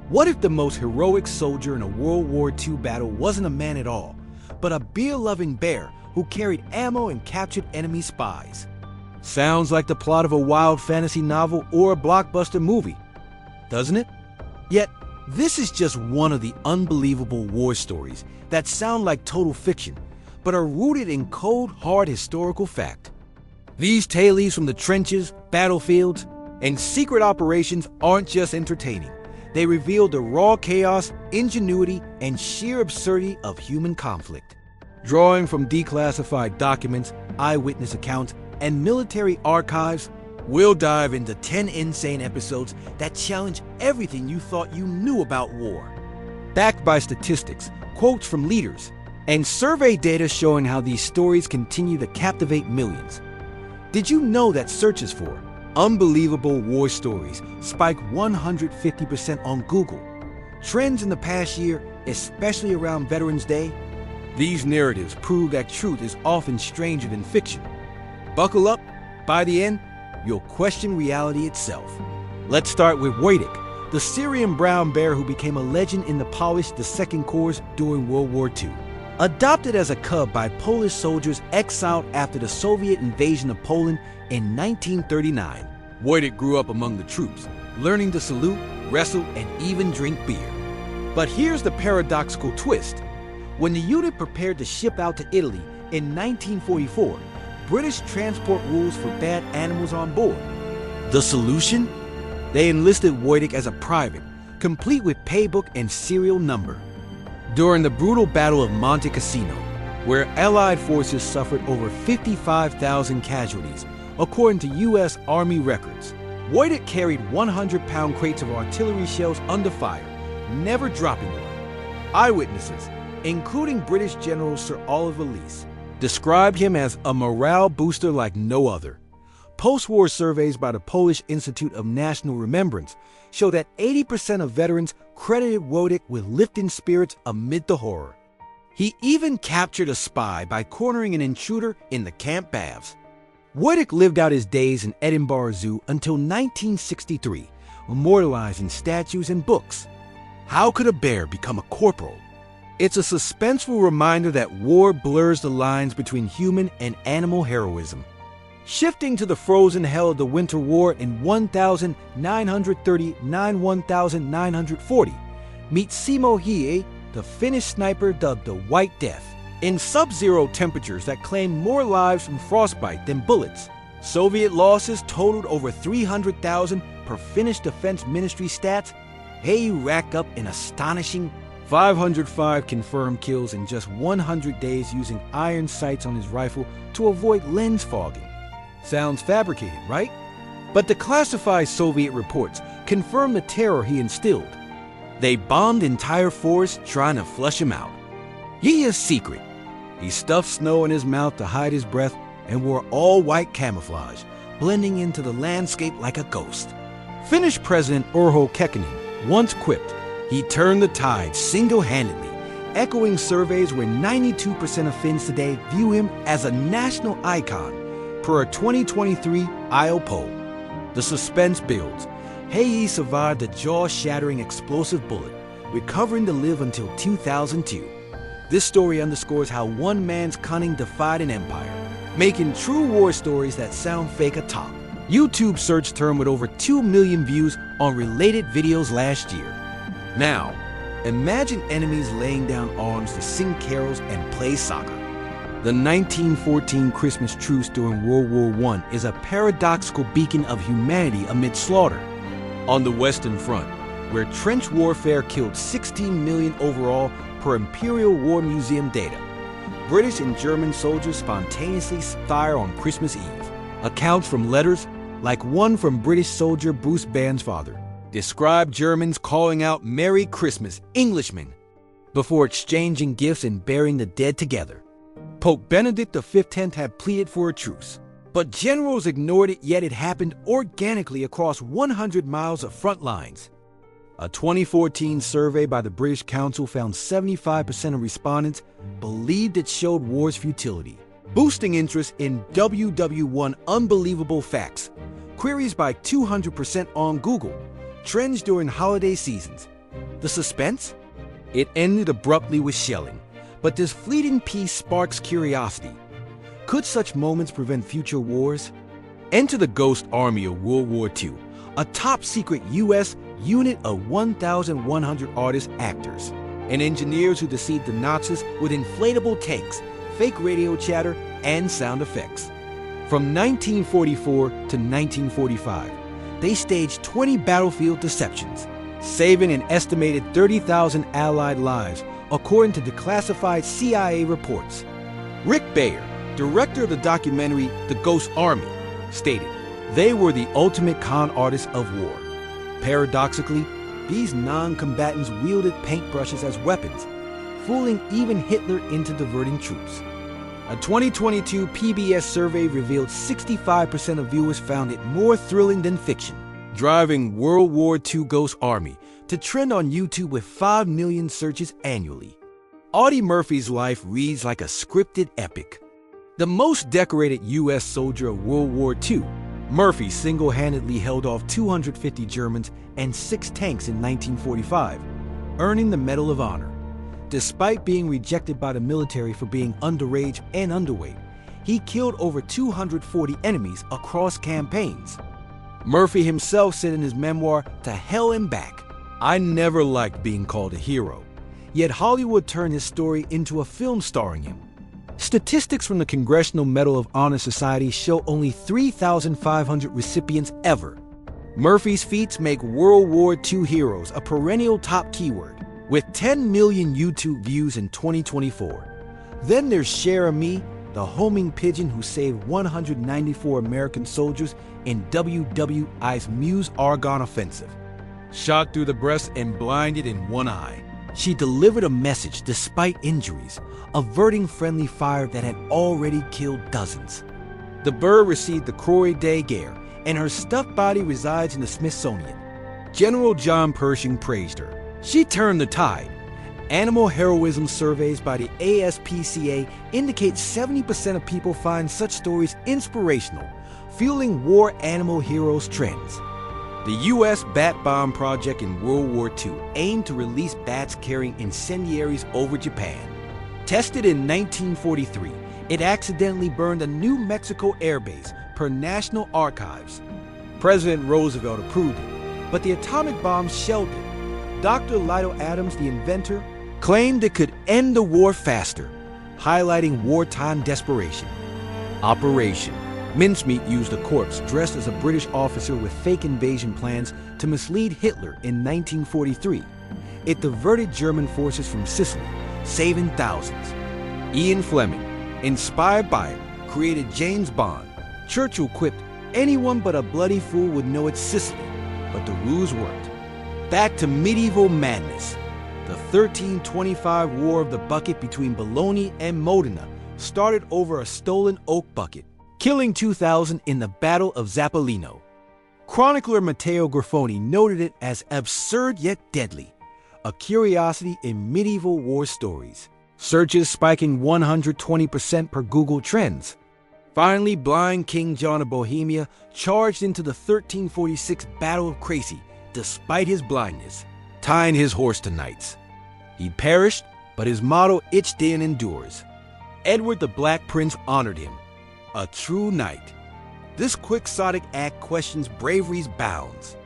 What if the most heroic soldier in a World War II battle wasn't a man at all, but a beer-loving bear who carried ammo and captured enemy spies? Sounds like the plot of a wild fantasy novel or a blockbuster movie, doesn't it? Yet, this is just one of the unbelievable war stories that sound like total fiction, but are rooted in cold, hard historical fact. These tales from the trenches, battlefields, and secret operations aren't just entertaining. They reveal the raw chaos, ingenuity, and sheer absurdity of human conflict. Drawing from declassified documents, eyewitness accounts, and military archives, we'll dive into 10 insane episodes that challenge everything you thought you knew about war. Backed by statistics, quotes from leaders, and survey data showing how these stories continue to captivate millions. Did you know that searches for unbelievable war stories spiked 150% on Google? Trends in the past year, especially around Veterans Day? These narratives prove that truth is often stranger than fiction. Buckle up, by the end, you'll question reality itself. Let's start with WWII, the Syrian brown bear who became a legend in the polished II Corps during World War II. Adopted as a cub by Polish soldiers exiled after the Soviet invasion of Poland in 1939, WWII grew up among the troops, learning to salute, wrestle, and even drink beer. But here's the paradoxical twist. When the unit prepared to ship out to Italy in 1944, British transport rules forbade animals on board. The solution? They enlisted WWII as a private, complete with paybook and serial number. During the brutal Battle of Monte Cassino, where Allied forces suffered over 55,000 casualties, according to U.S. Army records, WWII carried 100-pound crates of artillery shells under fire, never dropping one. Eyewitnesses, including British General Sir Oliver Leese, described him as a morale booster like no other. Post-war surveys by the Polish Institute of National Remembrance show that 80% of veterans credited WWII with lifting spirits amid the horror. He even captured a spy by cornering an intruder in the camp baths. WWII lived out his days in Edinburgh Zoo until 1963, immortalized in statues and books. How could a bear become a corporal? It's a suspenseful reminder that war blurs the lines between human and animal heroism. Shifting to the frozen hell of the Winter War in 1939-1940, meet Simo Hiei, the Finnish sniper dubbed the White Death. In sub-zero temperatures that claimed more lives from frostbite than bullets, Soviet losses totaled over 300,000 per Finnish Defense Ministry stats. Hiei racked up an astonishing 505 confirmed kills in just 100 days using iron sights on his rifle to avoid lens fogging. Sounds fabricated, right? But the classified Soviet reports confirm the terror he instilled. They bombed entire forests trying to flush him out. Hiei's secret: he stuffed snow in his mouth to hide his breath and wore all-white camouflage, blending into the landscape like a ghost. Finnish President Urho Kekkonen once quipped, he turned the tide single-handedly, echoing surveys where 92% of Finns today view him as a national icon, per a 2023 IO poll. The suspense builds. Hiei survived the jaw-shattering explosive bullet, recovering to live until 2002. This story underscores how one man's cunning defied an empire, making true war stories that sound fake atop. YouTube search term with over 2 million views on related videos last year. Now, imagine enemies laying down arms to sing carols and play soccer. The 1914 Christmas truce during World War I is a paradoxical beacon of humanity amid slaughter. On the Western Front, where trench warfare killed 16 million overall per Imperial War Museum data, British and German soldiers spontaneously fire on Christmas Eve. Accounts from letters, like one from British soldier Bruce Bansfather, describe Germans calling out "Merry Christmas, Englishmen," before exchanging gifts and burying the dead together. Pope Benedict XV had pleaded for a truce, but generals ignored it, yet it happened organically across 100 miles of front lines. A 2014 survey by the British Council found 75% of respondents believed it showed war's futility. boosting interest in WWII Unbelievable Facts, queries by 200% on Google, trends during holiday seasons. The suspense? It ended abruptly with shelling, but this fleeting peace sparks curiosity. Could such moments prevent future wars? Enter the Ghost Army of World War II, a top-secret U.S. unit of 1,100 artist actors and engineers who deceived the Nazis with inflatable tanks, fake radio chatter, and sound effects. From 1944 to 1945, they staged 20 battlefield deceptions, saving an estimated 30,000 Allied lives, according to declassified CIA reports. Rick Bayer, director of the documentary The Ghost Army, stated, "They were the ultimate con artists of war." Paradoxically, these non-combatants wielded paintbrushes as weapons, fooling even Hitler into diverting troops. A 2022 PBS survey revealed 65% of viewers found it more thrilling than fiction, driving World War II Ghost Army to trend on YouTube with 5 million searches annually. Audie Murphy's life reads like a scripted epic. The most decorated U.S. soldier of World War II, Murphy single-handedly held off 250 Germans and 6 tanks in 1945, earning the Medal of Honor. Despite being rejected by the military for being underage and underweight, he killed over 240 enemies across campaigns. Murphy himself said in his memoir, "To Hell and Back, I never liked being called a hero." Yet Hollywood turned his story into a film starring him. Statistics from the Congressional Medal of Honor Society show only 3,500 recipients ever. Murphy's feats make World War II heroes a perennial top keyword, with 10 million YouTube views in 2024. Then there's Cher Me, the homing pigeon who saved 194 American soldiers in WWI's Meuse-Argonne offensive. Shot through the breast and blinded in one eye, she delivered a message despite injuries, averting friendly fire that had already killed dozens. The bird received the Croix de Guerre, and her stuffed body resides in the Smithsonian. General John Pershing praised her. She turned the tide. Animal heroism surveys by the ASPCA indicate 70% of people find such stories inspirational, fueling war animal heroes trends. The U.S. Bat Bomb Project in World War II aimed to release bats carrying incendiaries over Japan. Tested in 1943, it accidentally burned a New Mexico airbase, per National Archives. President Roosevelt approved it, but the atomic bomb shelved it. Dr. Lytle Adams, the inventor, claimed it could end the war faster, highlighting wartime desperation. Operation Mincemeat used a corpse dressed as a British officer with fake invasion plans to mislead Hitler in 1943. It diverted German forces from Sicily, saving thousands. Ian Fleming, inspired by it, created James Bond. Churchill quipped, "Anyone but a bloody fool would know it's Sicily," but the ruse worked. Back to medieval madness. The 1325 War of the Bucket between Bologna and Modena started over a stolen oak bucket, killing 2,000 in the Battle of Zappolino. Chronicler Matteo Grafoni noted it as absurd yet deadly, a curiosity in medieval war stories. Searches spiking 120% per Google Trends. Finally, blind King John of Bohemia charged into the 1346 Battle of Crécy despite his blindness, tying his horse to knights. He perished, but his motto each day endures. Edward the Black Prince honored him, a true knight. This quixotic act questions bravery's bounds.